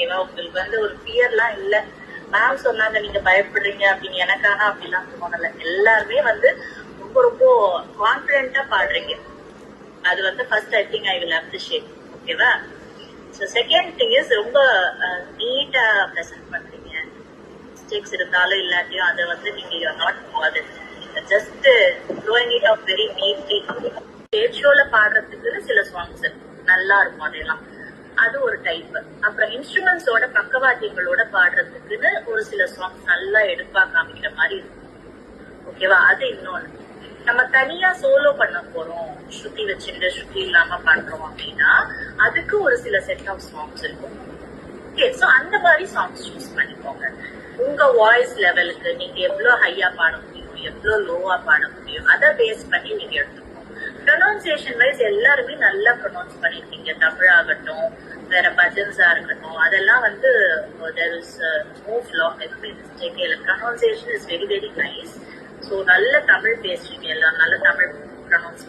உங்களுக்கு வந்து ஒரு ஃபியர்லாம் இல்ல. மேம் சொன்னாங்க நீங்க பயப்படுறீங்க அப்படின்னு. எனக்கான அப்படிலாம் தோணல. எல்லாருமே வந்து ரொம்ப ரொம்ப கான்பிடென்ட்டா பாடுறீங்க. அது வந்து first I think I will appreciate. ஓகேவா? ஸோ செகண்ட் திங் இஸ் ரொம்ப நீட்டா ப்ரெசென்ட் பண்றீங்க. மிஸ்டேக்ஸ் இருந்தாலும் இல்லாட்டியும் அதை வந்து நீங்க you are not bothered. Just throwing it off very neatly. Stage ஷோல பாடுறதுக்கு சில சாங்ஸ் நல்லா இருக்கும். அதெல்லாம் அது ஒரு டைப். அப்புறம் இன்ஸ்ட்ருமெண்ட்ஸோட பக்கவாத்தியங்களோட பாடுறதுக்குன்னு ஒரு சில சாங்ஸ் நல்லா எடுப்பா காமிக்கிற மாதிரி இருக்கும். ஓகேவா? அது இன்னொன்னு. நம்ம தனியா சோலோ பண்ண போறோம், ஸ்ருதி வச்சுட்டு ஸ்ருதி இல்லாம பண்றோம் அப்படின்னா அதுக்கு ஒரு சில செட் ஆஃப் சாங்ஸ் இருக்கும். சோ அந்த மாதிரி சாங்ஸ் சூஸ் பண்ணிக்கோங்க. உங்க வாய்ஸ் லெவலுக்கு நீங்க எவ்வளவு ஹையா பாட முடியும், எவ்வளவு லோவா பாட முடியும், அதை பேஸ் பண்ணி நீங்க எடுத்துக்கோங்க. ப்ரொனவுன்சியேஷன் வைஸ் எல்லாருமே நல்லா ப்ரொனவுன்ஸ் பண்ணிருக்கீங்க. தமிழ் ஆகட்டும், வேற பஜன்ஸா இருக்கட்டும், அதெல்லாம் வந்து there is no flaw in mistake. Pronunciation is very very nice. So நல்ல தமிழ் பேசுறீங்க, எல்லாம் நல்ல தமிழ் ப்ரொனவுன்ஸ்